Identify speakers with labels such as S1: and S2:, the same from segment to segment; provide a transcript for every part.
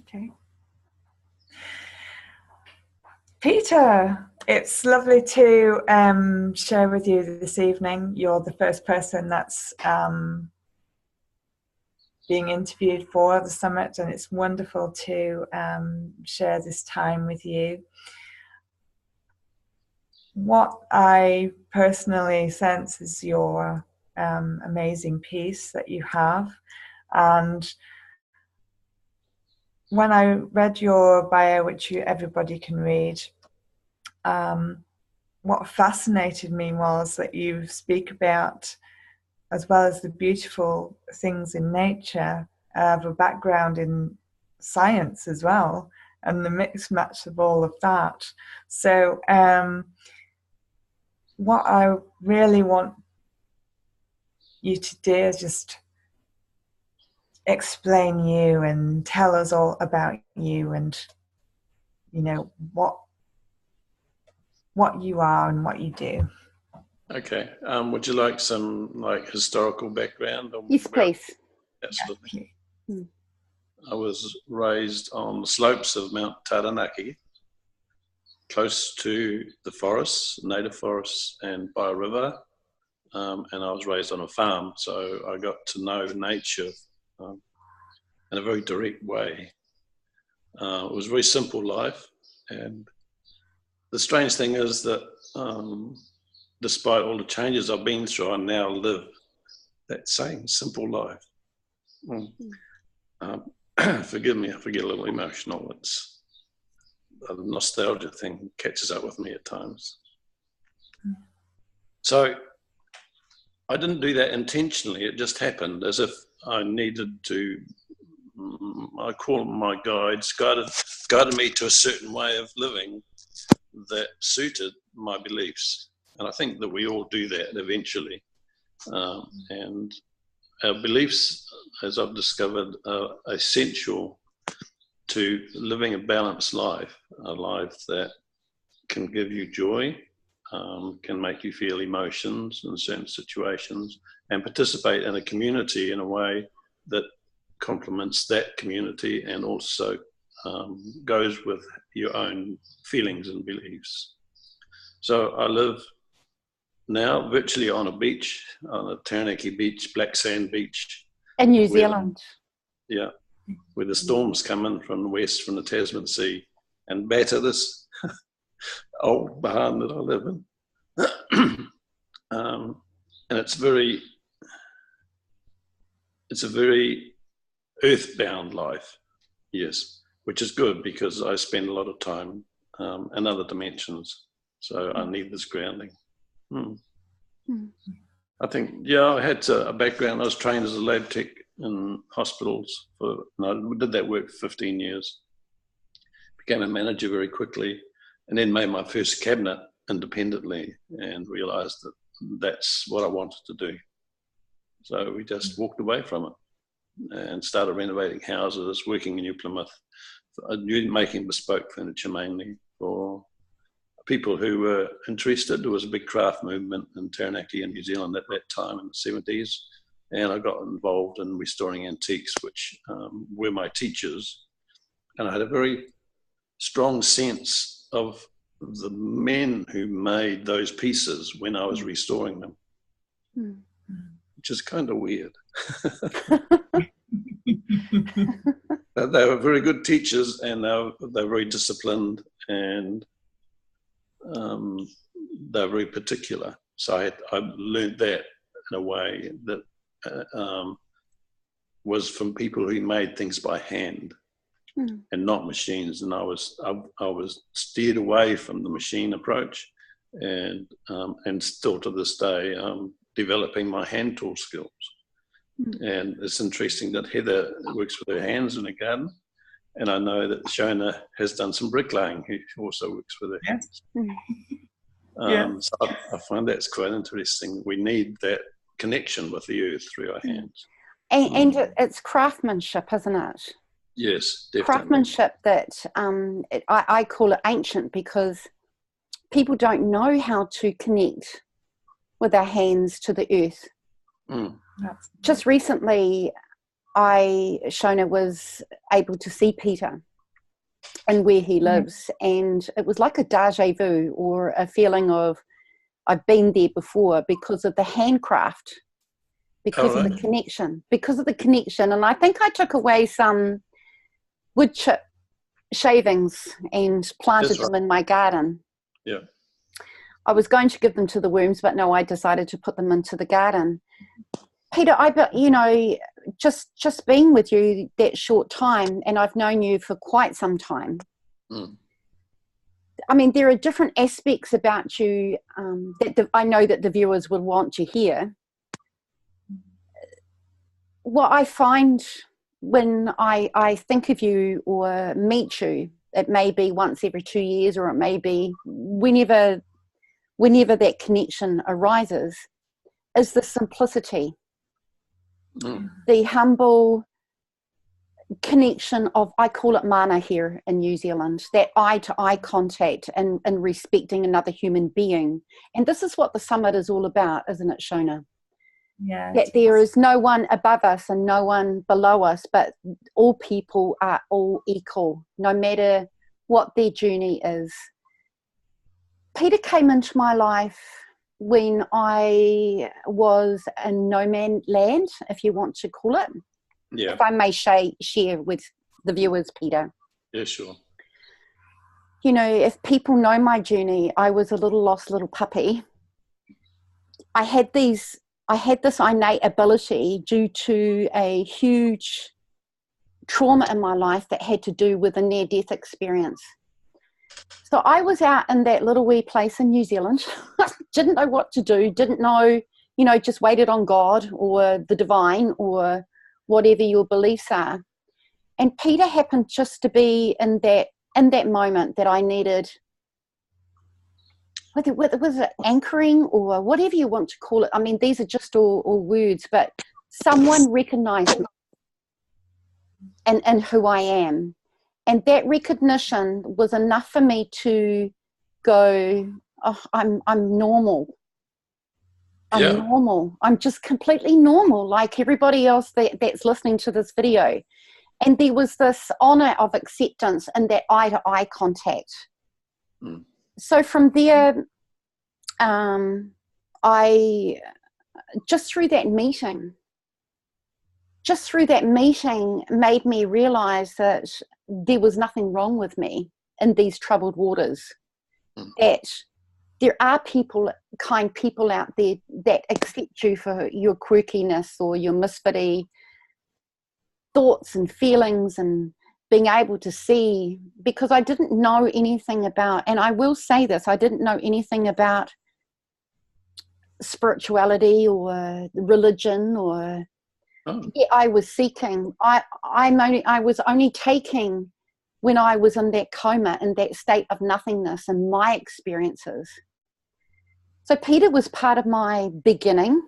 S1: Okay. Peter, it's lovely to share with you this evening. You're the first person that's being interviewed for the summit, and it's wonderful to share this time with you. What I personally sense is your amazing piece that you have, and when I read your bio, which everybody can read, what fascinated me was that you speak about, as well as the beautiful things in nature, have a background in science as well, and the mixed match of all of that. So what I really want you to do is just explain you and tell us all about you, and you know what you are and what you do.
S2: Okay. Would you like some historical background?
S3: Yes, please.
S2: Absolutely. I was raised on the slopes of Mount Taranaki, close to the forests, native forests, and by a river. And I was raised on a farm, so I got to know nature in a very direct way. It was a very simple life, and the strange thing is that despite all the changes I've been through, I now live that same simple life. Forgive me if I get a little emotional. It's a nostalgia thing catches up with me at times. So I didn't do that intentionally. It just happened as if I needed to. I call them my guides, guided me to a certain way of living that suited my beliefs. And I think that we all do that eventually. And our beliefs, as I've discovered, are essential to living a balanced life, a life that can give you joy, can make you feel emotions in certain situations, and participate in a community in a way that complements that community and also goes with your own feelings and beliefs. So I live now virtually on a beach, on a Taranaki beach, black sand beach.
S3: In New Zealand.
S2: Yeah, where the storms come in from the west, from the Tasman Sea, and batter this old barn that I live in. And it's a very earthbound life, yes, which is good because I spend a lot of time in other dimensions, so I need this grounding. I think, I had a background. I was trained as a lab tech in hospitals and I did that work for 15 years. Became a manager very quickly, and then made my first cabinet independently and realized that that's what I wanted to do. So we just walked away from it and started renovating houses, working in New Plymouth, making bespoke furniture mainly for people who were interested. There was a big craft movement in Taranaki and New Zealand at that time in the 70s. And I got involved in restoring antiques, which were my teachers. And I had a very strong sense of the men who made those pieces when I was restoring them, which is kind of weird. But they were very good teachers, and they were very disciplined, and they're very particular. So I learned that in a way that was from people who made things by hand and not machines. And I was steered away from the machine approach, and still to this day developing my hand tool skills. And it's interesting that Heather works with her hands in the garden, and I know that Shona has done some bricklaying, who also works with her hands. So I find that's quite interesting. We need that connection with the earth through our hands.
S3: And it's craftsmanship, isn't it?
S2: Yes, definitely.
S3: Craftsmanship that I call it ancient, because people don't know how to connect with our hands to the earth. Just recently, Shona, was able to see Peter and where he lives. And it was like a deja vu, or a feeling of, I've been there before, because of the handcraft, because of the connection. And I think I took away some wood chip shavings and planted them in my garden.
S2: Yeah.
S3: I was going to give them to the worms, but no, I decided to put them into the garden. Peter, just being with you that short time, and I've known you for quite some time. I mean, there are different aspects about you that I know that the viewers would want to hear. What I find when I think of you or meet you, it may be once every 2 years, or it may be whenever that connection arises, is the simplicity, the humble connection of, I call it mana here in New Zealand, that eye-to-eye contact and respecting another human being. And this is what the summit is all about, isn't it, Shona?
S1: Yeah.
S3: That there is no one above us and no one below us, but all people are all equal, no matter what their journey is. Peter came into my life when I was in no man's land, if you want to call it.
S2: Yeah.
S3: If I may share with the viewers, Peter.
S2: Yeah, sure.
S3: You know, if people know my journey, I was a little lost little puppy. I had this innate ability due to a huge trauma in my life that had to do with a near-death experience. So I was out in that little wee place in New Zealand, didn't know what to do, didn't know, just waited on God or the divine or whatever your beliefs are. And Peter happened just to be in that moment that I needed, whether was it anchoring or whatever you want to call it. I mean, these are just all words, but someone recognized me and who I am. And that recognition was enough for me to go, oh, I'm normal. I'm normal. I'm just completely normal, like everybody else that's listening to this video. And there was this honor of acceptance and that eye-to-eye contact. So from there, I just through that meeting made me realize that there was nothing wrong with me in these troubled waters. That there are kind people out there that accept you for your quirkiness or your misfitty thoughts and feelings, and being able to see, because I didn't know anything about, and I will say this, I didn't know anything about spirituality or religion or I was seeking. I was only taking when I was in that coma, in that state of nothingness, and my experiences. So Peter was part of my beginning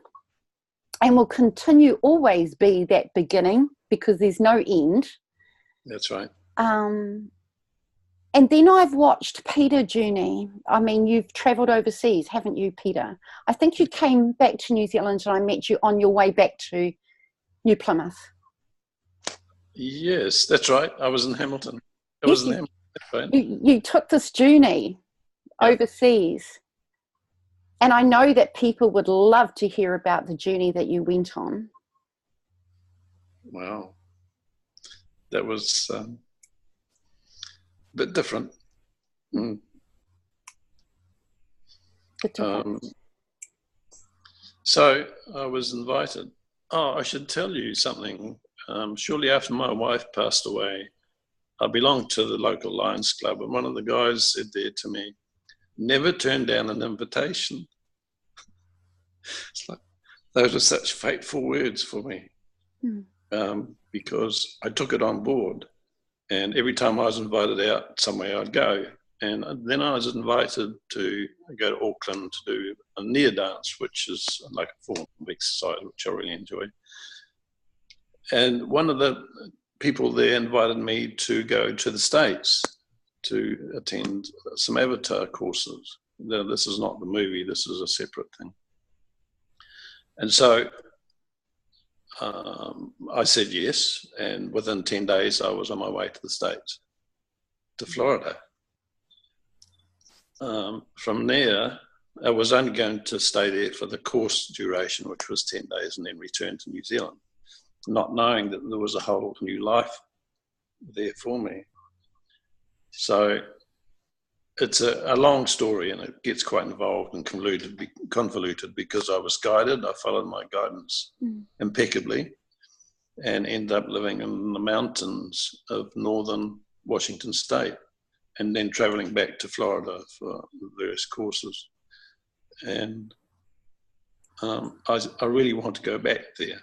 S3: and will continue always be that beginning, because there's no end.
S2: That's right.
S3: And then I've watched Peter journey. I mean, you've travelled overseas, haven't you, Peter? I think you came back to New Zealand and I met you on your way back to New Plymouth.
S2: Yes, that's right. I was in Hamilton. Hamilton. That's right.
S3: You took this journey overseas. And I know that people would love to hear about the journey that you went on.
S2: Wow. That was a bit different. So I was invited. Oh, I should tell you something. Shortly after my wife passed away, I belonged to the local Lions Club, and one of the guys said there to me, never turn down an invitation. It's like, those are such fateful words for me, because I took it on board, and every time I was invited out somewhere, I'd go. And then I was invited to go to Auckland to do a near dance, which is like a form of exercise, which I really enjoy. And one of the people there invited me to go to the States to attend some avatar courses. Now, this is not the movie, this is a separate thing. And so I said yes, and within 10 days I was on my way to the States, to Florida. From there, I was only going to stay there for the course duration, which was 10 days, and then return to New Zealand, not knowing that there was a whole new life there for me. So it's a long story, and it gets quite involved and convoluted because I was guided. I followed my guidance impeccably and ended up living in the mountains of northern Washington state, and then traveling back to Florida for various courses. And I really want to go back there,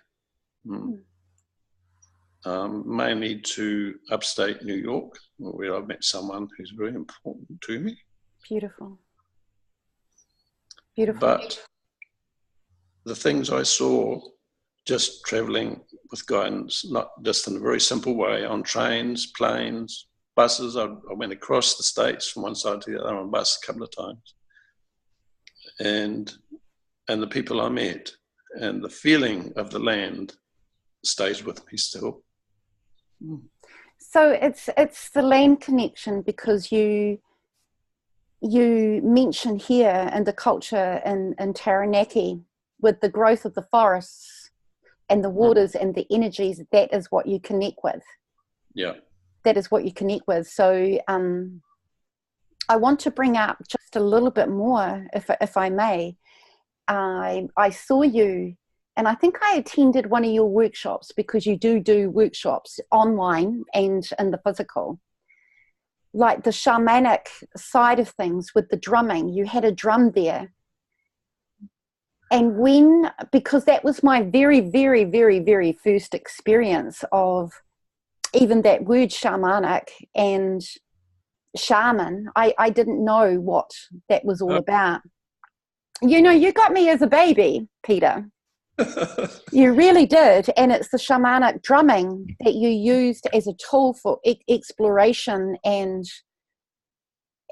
S2: mainly to upstate New York, where I've met someone who's very important to me.
S3: Beautiful. Beautiful.
S2: But the things I saw just traveling with guidance, not just in a very simple way, on trains, planes, buses. I went across the states from one side to the other on a bus a couple of times. And the people I met and the feeling of the land stays with me still.
S3: So it's the land connection, because you mention here in the culture in Taranaki, with the growth of the forests and the waters and the energies, that is what you connect with.
S2: Yeah.
S3: That is what you connect with. So I want to bring up just a little bit more, if I may. I saw you, and I think I attended one of your workshops, because you do workshops online and in the physical, like the shamanic side of things with the drumming. You had a drum there. And because that was my very, very, very, very first experience of even that word shamanic and shaman, I didn't know what that was all about. You know, you got me as a baby, Peter. You really did. And it's the shamanic drumming that you used as a tool for exploration, and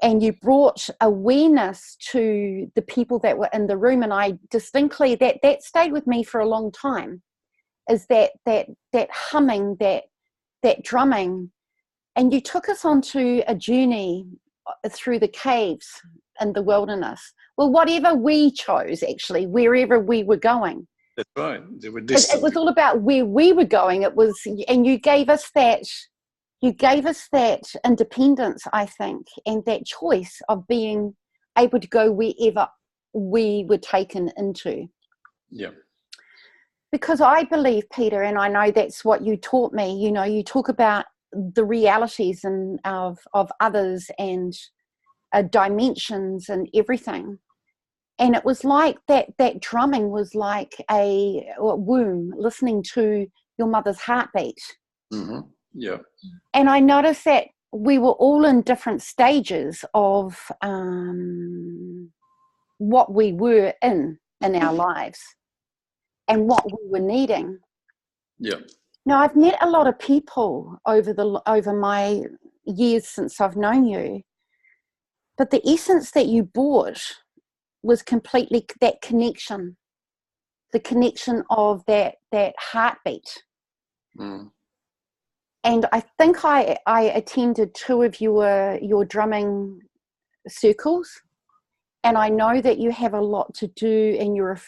S3: you brought awareness to the people that were in the room. And I distinctly, that stayed with me for a long time, is that humming, that drumming. And you took us onto a journey through the caves and the wilderness. Well, whatever we chose, actually, wherever we were going.
S2: That's right. It
S3: was all about where we were going. It was, and you gave us that independence, I think, and that choice of being able to go wherever we were taken into.
S2: Yeah.
S3: Because I believe, Peter, and I know that's what you taught me, you know, you talk about the realities of others and dimensions and everything. And it was like that drumming was like a womb listening to your mother's heartbeat.
S2: Mm-hmm. Yeah.
S3: And I noticed that we were all in different stages of what we were in our lives and what we were needing.
S2: Yeah.
S3: Now, I've met a lot of people over my years since I've known you, but the essence that you brought was completely that connection, the connection of that heartbeat.
S2: Mm.
S3: And I think I attended 2 of your drumming circles, and I know that you have a lot to do, and your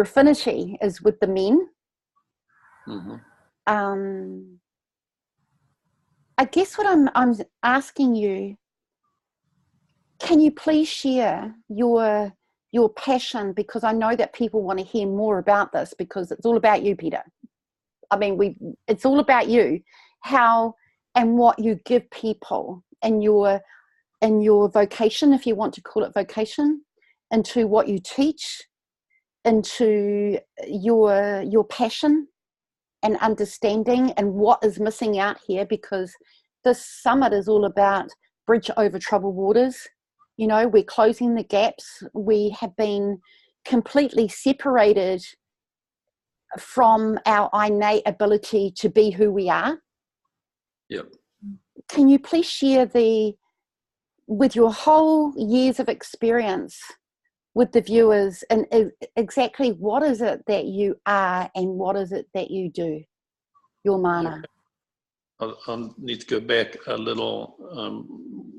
S3: affinity is with the men.
S2: Mm-hmm.
S3: I guess what I'm asking you, can you please share your passion, because I know that people want to hear more about this, because it's all about you, Peter. I mean, it's all about you, how and what you give people in your vocation, if you want to call it vocation, into what you teach, into your passion and understanding, and what is missing out here, because this summit is all about bridge over troubled waters. You know, we're closing the gaps. We have been completely separated from our innate ability to be who we are.
S2: Yep.
S3: Can you please share with your whole years of experience, with the viewers and exactly what is it that you are and what is it that you do, your mana.
S2: I'll need to go back a little.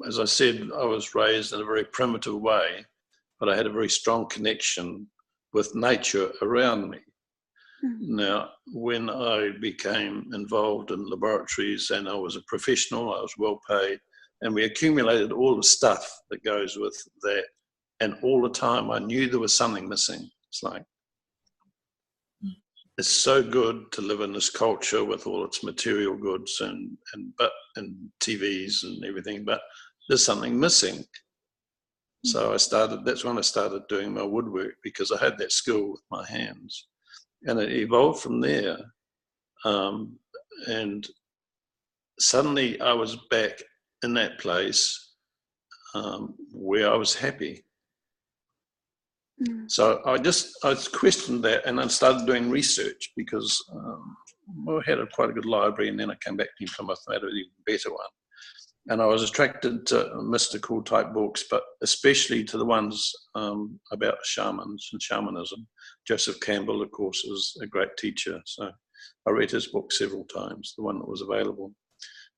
S2: As I said, I was raised in a very primitive way, but I had a very strong connection with nature around me. Now, when I became involved in laboratories and I was a professional, I was well paid, and we accumulated all the stuff that goes with that. And all the time I knew there was something missing. It's like, it's so good to live in this culture with all its material goods and TVs and everything, but there's something missing. So that's when I started doing my woodwork, because I had that skill with my hands. And it evolved from there. And suddenly I was back in that place where I was happy. So I questioned that, and I started doing research, because I had quite a good library, and then I came back to Plymouth and had an even better one. And I was attracted to mystical type books, but especially to the ones about shamans and shamanism. Joseph Campbell, of course, is a great teacher. So I read his book several times, the one that was available.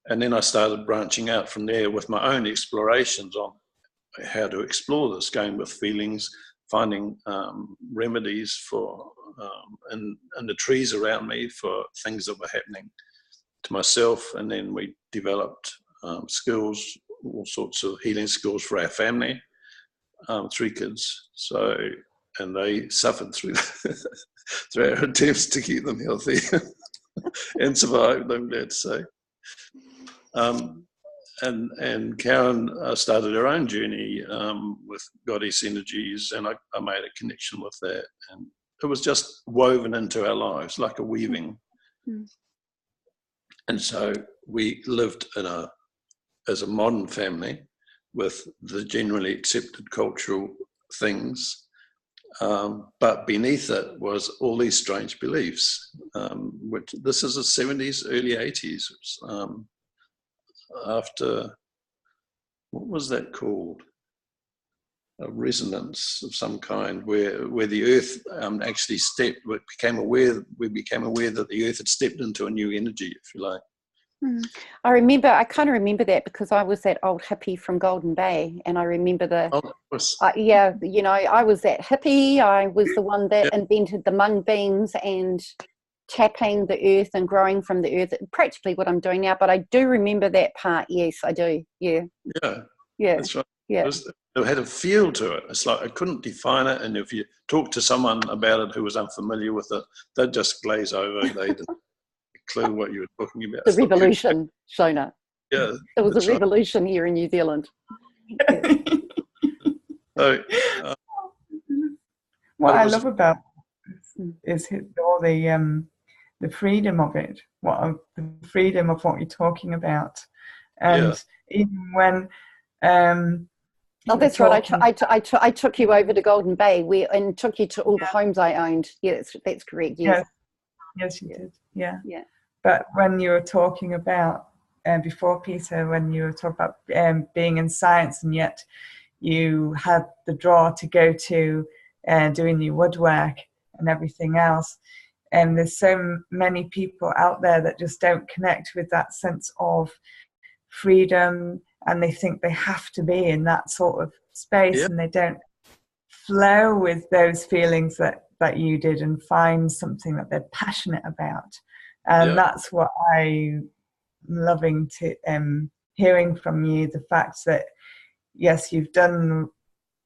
S2: And then I started branching out from there with my own explorations on how to explore this, going with feelings, finding remedies for in the trees around me for things that were happening to myself. And then we developed skills, all sorts of healing skills for our family, 3 kids. So, and they suffered through through our attempts to keep them healthy and survived, I'm glad to say. And Karen started her own journey with goddess energies, and I made a connection with that, and it was just woven into our lives like a weaving. And so we lived as a modern family with the generally accepted cultural things, but beneath it was all these strange beliefs. Which this is the 70s, early 80s. After, what was that called? A resonance of some kind, where the earth actually we became aware that the earth had stepped into a new energy, if you like.
S3: I kind of remember that, because I was that old hippie from Golden Bay, and I remember I was that hippie. I was the one that invented the mung beans and tapping the earth and growing from the earth, practically what I'm doing now. But I do remember that part. Yes, I do. Yeah,
S2: that's right.
S3: Yeah,
S2: it had a feel to it. It's like I couldn't define it, and if you talk to someone about it who was unfamiliar with it, they'd just glaze over. They didn't clue what you were talking about.
S3: The revolution, Shona.
S2: Yeah,
S3: it was a revolution here in New Zealand.
S2: So,
S1: what I love about this is all the freedom of it, the freedom of what you're talking about, and even when
S3: that's right. I took you over to Golden Bay and took you to all the homes I owned. Yeah, that's correct. Yes,
S1: you did. Yeah. But when you were talking about before, Peter, when you were talking about being in science, and yet you had the draw to go to doing your woodwork and everything else. And there's so many people out there that just don't connect with that sense of freedom, and they think they have to be in that sort of space, and they don't flow with those feelings that you did and find something that they're passionate about. And that's what I'm loving to hearing from you, the fact that yes, you've done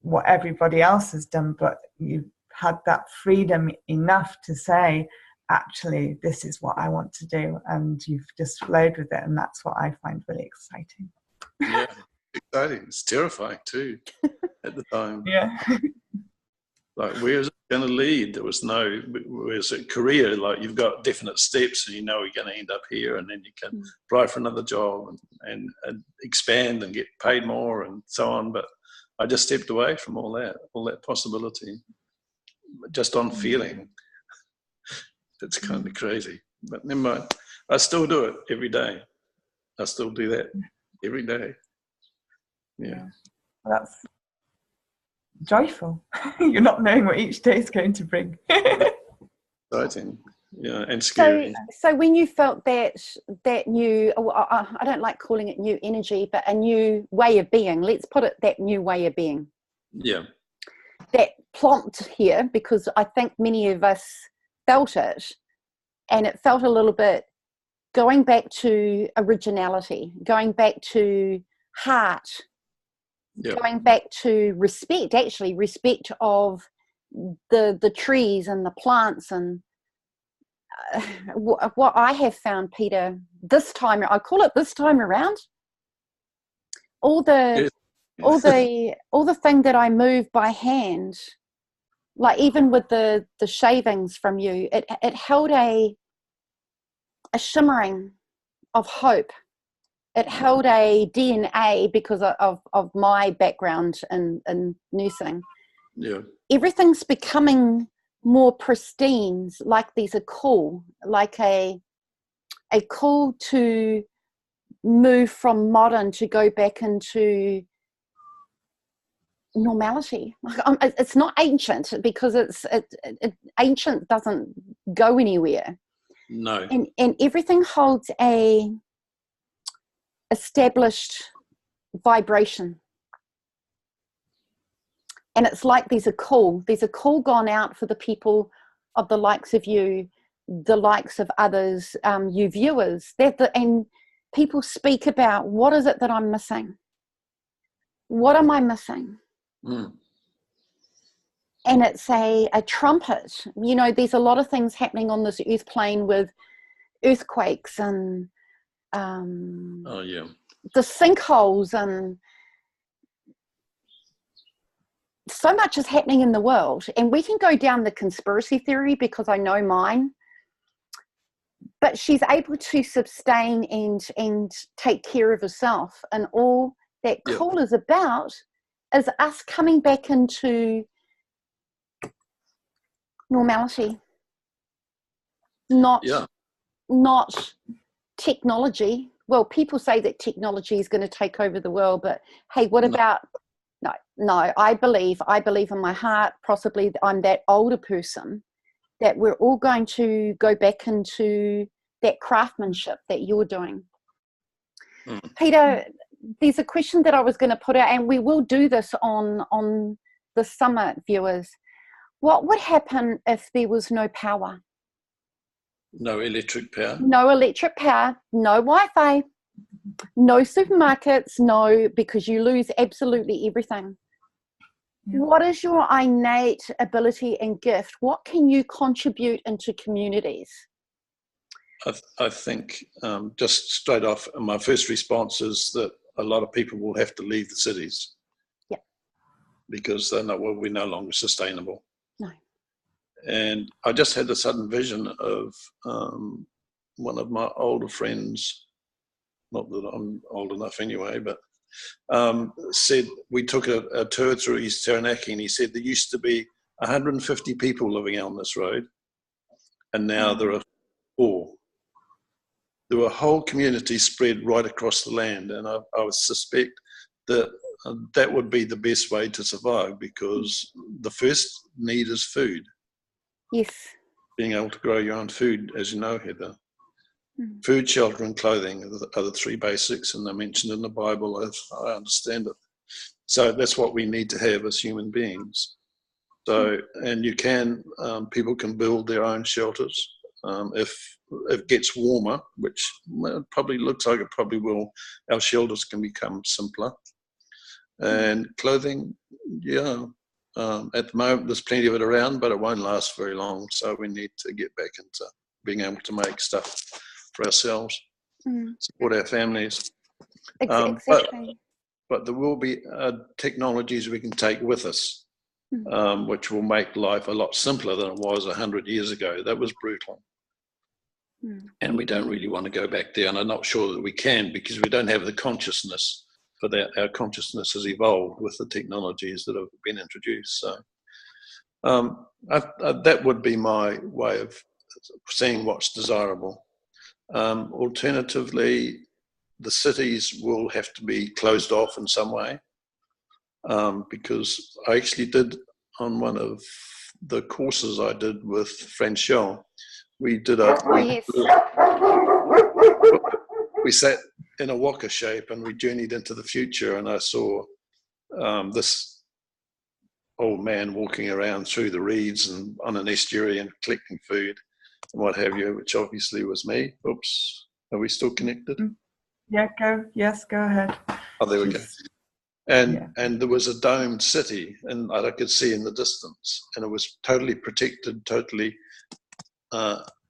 S1: what everybody else has done, but you've had that freedom enough to say, actually, this is what I want to do, and you've just flowed with it, and that's what I find really exciting.
S2: Yeah, exciting. It's terrifying too at the time.
S1: Yeah.
S2: Like, where's it going to lead? There was no, where's a career? Like, you've got definite steps, and you know you're going to end up here, and then you can apply for another job and expand and get paid more and so on. But I just stepped away from all that possibility, just on feeling. It's kind of crazy, but never mind. I still do it every day. I still do that every day. Yeah.
S1: joyful. You're not knowing what each day is going to bring.
S2: Exciting, yeah, and scary.
S3: So when you felt that new, I don't like calling it new energy, but a new way of being, let's put it that new way of being.
S2: Yeah.
S3: That plonked here, because I think many of us felt it, and it felt a little bit going back to originality, going back to heart, going back to respect, actually respect of the trees and the plants. And what I have found, Peter, this time, I call it this time around, all the thing that I move by hand, like even with the shavings from you, it held a shimmering of hope. It held a DNA because of my background in nursing.
S2: Yeah.
S3: Everything's becoming more pristine, like these are cool, like a call to move from modern to go back into normality. It's not ancient, because ancient doesn't go anywhere.
S2: No.
S3: And everything holds a established vibration. And it's like there's a call gone out for the people of the likes of you, the likes of others, you viewers, and people speak about, what is it that I'm missing? What am I missing?
S2: Mm.
S3: And it's a trumpet. You know, there's a lot of things happening on this earth plane with earthquakes and the sinkholes, and so much is happening in the world. And we can go down the conspiracy theory, because I know mine, but she's able to sustain and take care of herself. And all that call is about is us coming back into normality, not technology. Well, people say that technology is going to take over the world, but hey, what about no, I believe in my heart, possibly I'm that older person, that we're all going to go back into that craftsmanship that you're doing. Peter, there's a question that I was going to put out, and we will do this on the summit, viewers. What would happen if there was no power?
S2: No electric power?
S3: No electric power, no Wi-Fi, no supermarkets, because you lose absolutely everything. What is your innate ability and gift? What can you contribute into communities?
S2: I think just straight off, my first response is that a lot of people will have to leave the cities.
S3: Yeah.
S2: Because we're no longer sustainable.
S3: No.
S2: And I just had a sudden vision of one of my older friends, not that I'm old enough anyway, but said, we took a tour through East Taranaki, and he said there used to be 150 people living on this road, and now there are 4. There were whole communities spread right across the land, and I would suspect that that would be the best way to survive, because the first need is food.
S3: Yes. Being
S2: able to grow your own food, as you know, Heather. Food, shelter, and clothing are the 3 basics, and they're mentioned in the Bible, as I understand it. So that's what we need to have as human beings. So, and people can build their own shelters. If it gets warmer, which it probably looks like it probably will, our shelters can become simpler. And clothing, at the moment there's plenty of it around, but it won't last very long. So we need to get back into being able to make stuff for ourselves, support our families.
S3: Exactly.
S2: But there will be technologies we can take with us, which will make life a lot simpler than it was 100 years ago. That was brutal. And we don't really want to go back there. And I'm not sure that we can, because we don't have the consciousness for that. Our consciousness has evolved with the technologies that have been introduced. So that would be my way of seeing what's desirable. Alternatively, the cities will have to be closed off in some way. because I actually did on one of the courses I did with Franchel. We did we sat in a walker shape and we journeyed into the future, and I saw this old man walking around through the reeds and on an estuary and collecting food and what have you, which obviously was me. Oops, are we still connected?
S1: Yeah, go ahead.
S2: Oh, there we go. And there was a domed city, and I could see in the distance, and it was totally protected, totally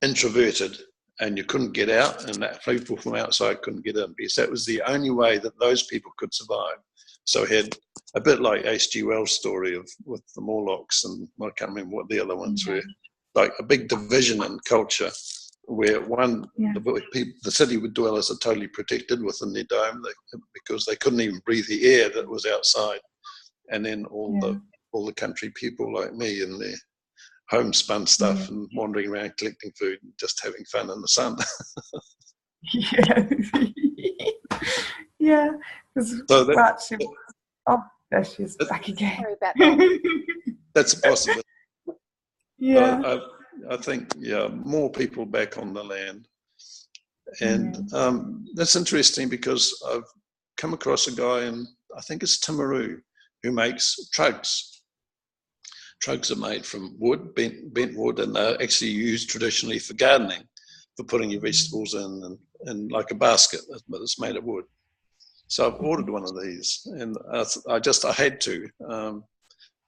S2: introverted, and you couldn't get out, and that people from outside couldn't get in, because that was the only way that those people could survive. So it had a bit like H.G. Wells' story with the Morlocks, and I can't remember what the other ones were, like a big division in culture, where the city would dwell as a totally protected within their dome, because they couldn't even breathe the air that was outside, and then all the country people like me and their homespun stuff and wandering around collecting food and just having fun in the sun.
S1: Yeah.
S2: So
S1: there she is back again.
S3: Sorry about that.
S2: That's a possibility.
S1: Yeah.
S2: I think, more people back on the land. And that's interesting, because I've come across a guy in, I think it's Timaru, who makes trugs. Trugs are made from wood, bent wood, and they're actually used traditionally for gardening, for putting your vegetables in like a basket, but it's made of wood. So I've ordered one of these, and I had to,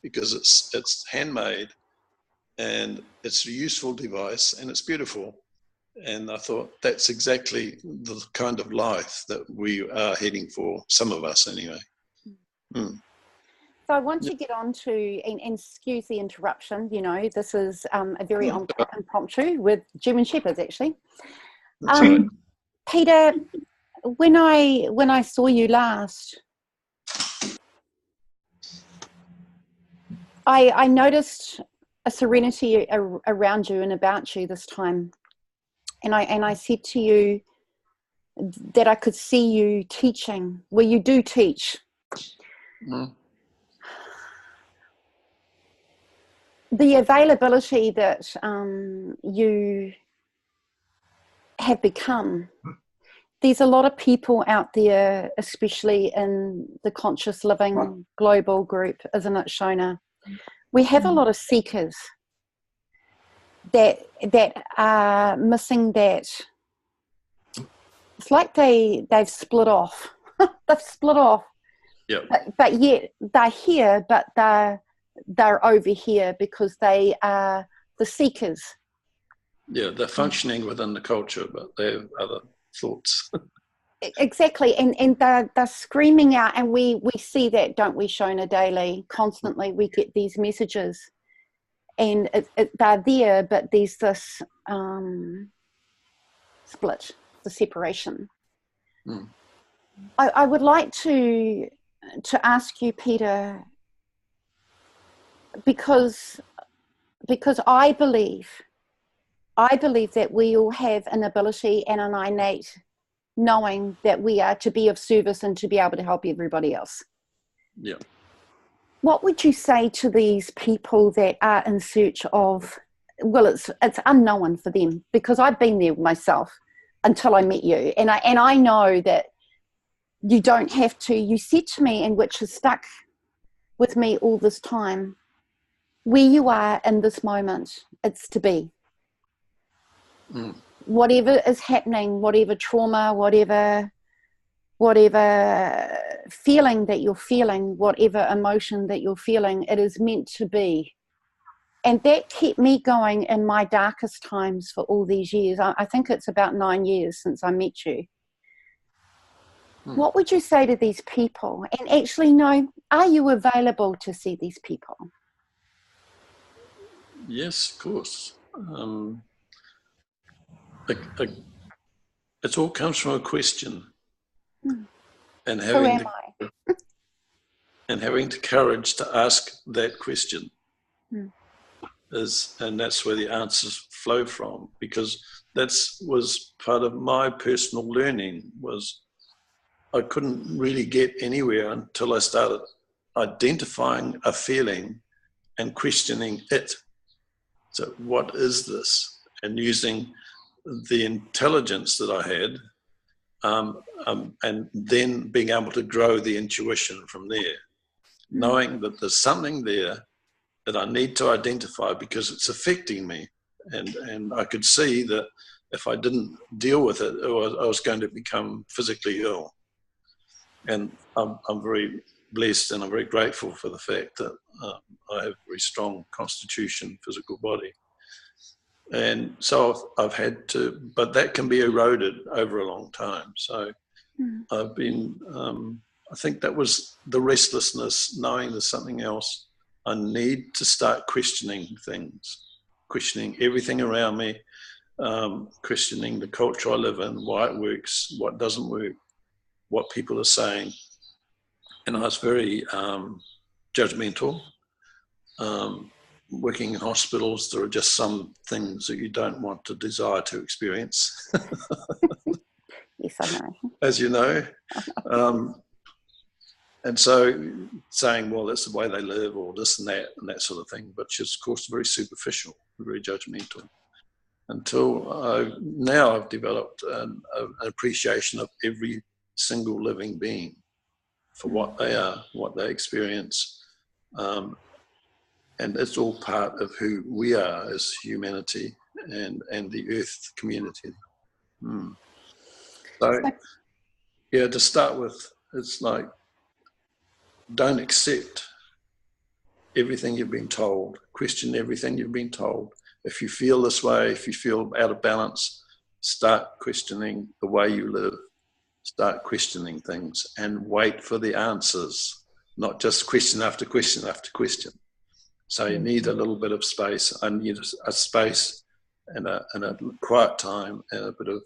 S2: because it's handmade, and it's a useful device, and it's beautiful. And I thought that's exactly the kind of life that we are heading for, some of us anyway.
S3: So I want to get on to, and excuse the interruption, this is a very impromptu with German Shepherds, actually.
S2: Right.
S3: Peter, when I saw you last, I noticed a serenity around you and about you this time. And I said to you that I could see you teaching. Well, you do teach. The availability that you have become, there's a lot of people out there, especially in the conscious living global group, isn't it, Shona? We have a lot of seekers that are missing that. It's like they've split off. They've split off.
S2: Yeah.
S3: But yet they're here, but they're over here because they are the seekers.
S2: Yeah, they're functioning within the culture, but they have other thoughts.
S3: Exactly, and they're screaming out, and we see that, don't we, Shona, daily, constantly. We get these messages, and they're there, but there's this split, the separation. I would like to ask you, Peter, because I believe that we all have an ability and an innate knowing that we are to be of service and to be able to help everybody else.
S2: Yeah.
S3: What would you say to these people that are in search of, well, it's unknown for them, because I've been there myself until I met you, and I know that you don't have to. You said to me, and which has stuck with me all this time, where you are in this moment, it's to be. Whatever is happening, whatever trauma, whatever feeling that you're feeling, whatever emotion that you're feeling, it is meant to be. And that kept me going in my darkest times for all these years. I think it's about 9 years since I met you. What would you say to these people? And actually, no, are you available to see these people?
S2: Yes, of course. It all comes from a question, and having the courage to ask that question and that's where the answers flow from, because was part of my personal learning. Was I couldn't really get anywhere until I started identifying a feeling and questioning it. So what is this? And using the intelligence that I had, and then being able to grow the intuition from there, knowing that there's something there that I need to identify because it's affecting me. And I could see that if I didn't deal with it, I was going to become physically ill. And I'm very blessed and I'm very grateful for the fact that I have a very strong constitution, physical body. And so I've had to, but that can be eroded over a long time. So I've been, I think that was the restlessness, knowing there's something else. I need to start questioning things, questioning everything around me, questioning the culture I live in, why it works, what doesn't work, what people are saying. And I was very judgmental. Working in hospitals, there are just some things that you don't want to desire to experience.
S3: Yes, I know.
S2: As you know. And so saying, well, that's the way they live, or this and that sort of thing, but she's, of course, very superficial, very judgmental. Until now I've developed an appreciation of every single living being for what they are, what they experience. And it's all part of who we are as humanity and the Earth community. So, yeah, to start with, it's like, don't accept everything you've been told. Question everything you've been told. If you feel this way, if you feel out of balance, start questioning the way you live. Start questioning things and wait for the answers, not just question after question after question. So you need a little bit of space. I need a space and a quiet time and a bit of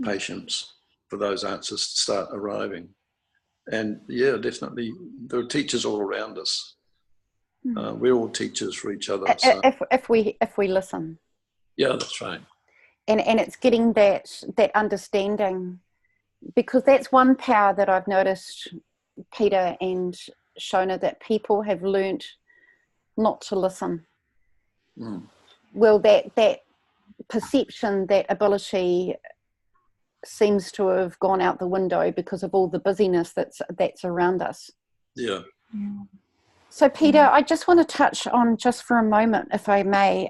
S2: patience for those answers to start arriving. And yeah, definitely, there are teachers all around us. We're all teachers for each other. So.
S3: If we listen.
S2: Yeah, that's right.
S3: And it's getting that understanding, because that's one power that I've noticed, Peter and Shona, that people have learnt not to listen. Well, that perception, that ability seems to have gone out the window because of all the busyness that's around us.
S2: Yeah.
S3: So Peter, I just want to touch on, just for a moment, if I may,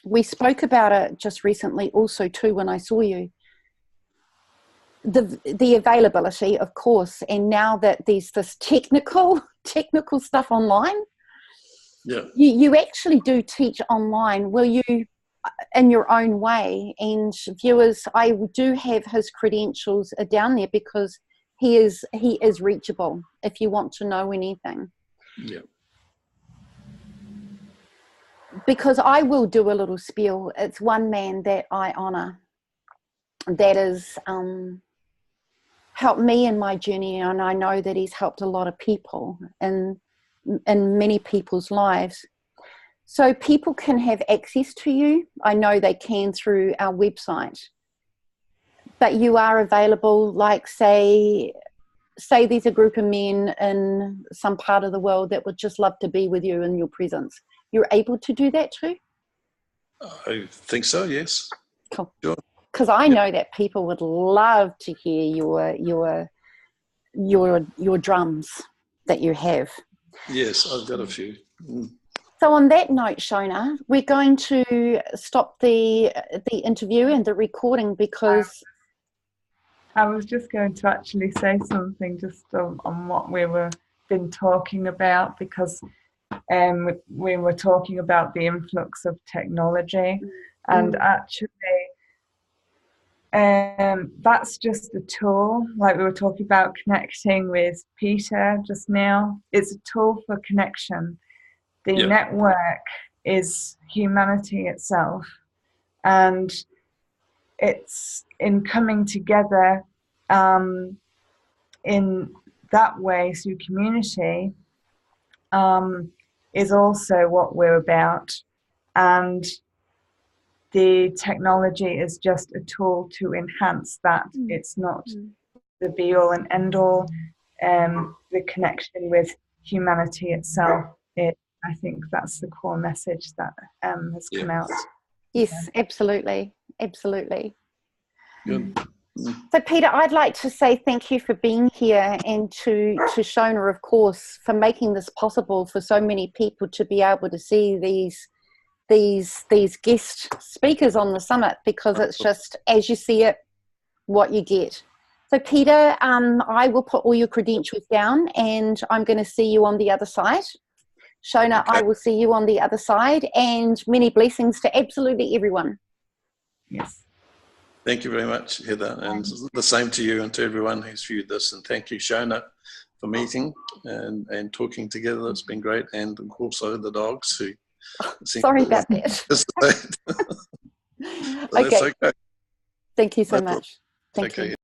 S3: we spoke about it just recently also too when I saw you, the availability, of course, and now that there's this technical stuff online.
S2: Yeah.
S3: You actually do teach online. Will you, in your own way? And viewers, I do have his credentials down there because he is reachable if you want to know anything.
S2: Yeah.
S3: Because I will do a little spiel. It's one man that I honour that has helped me in my journey, and I know that he's helped a lot of people in many people's lives. So people can have access to you. I know they can through our website, but you are available, like say there's a group of men in some part of the world that would just love to be with you in your presence. You're able to do that too?
S2: I think so, yes.
S3: Cool.
S2: Sure.
S3: Because I know that people would love to hear your drums that you have.
S2: Yes, I've got a few.
S3: So on that note, Shona, we're going to stop the interview and the recording because...
S1: I was just going to actually say something just on what we were been talking about, because we were talking about the influx of technology, and actually that's just a tool. Like we were talking about connecting with Peter just now, it's a tool for connection. The network is humanity itself, and it's in coming together in that way through community is also what we're about. And the technology is just a tool to enhance that. It's not the be all and end all. the connection with humanity itself. I think that's the core message that has come out.
S3: Yes, absolutely, absolutely.
S2: Good.
S3: So, Peter, I'd like to say thank you for being here, and to Shona, of course, for making this possible for so many people to be able to see these guest speakers on the summit, because it's just, as you see it, what you get. So, Peter, I will put all your credentials down, and I'm going to see you on the other side. Shona,
S2: Okay.
S3: I will see you on the other side, and many blessings to absolutely everyone.
S1: Yes.
S2: Thank you very much, Heather, and the same to you and to everyone who's viewed this. And thank you, Shona, for meeting and talking together. It's been great, and also the dogs who.
S3: Sorry about that.
S2: Okay.
S3: Okay. Thank you so much. Thank you.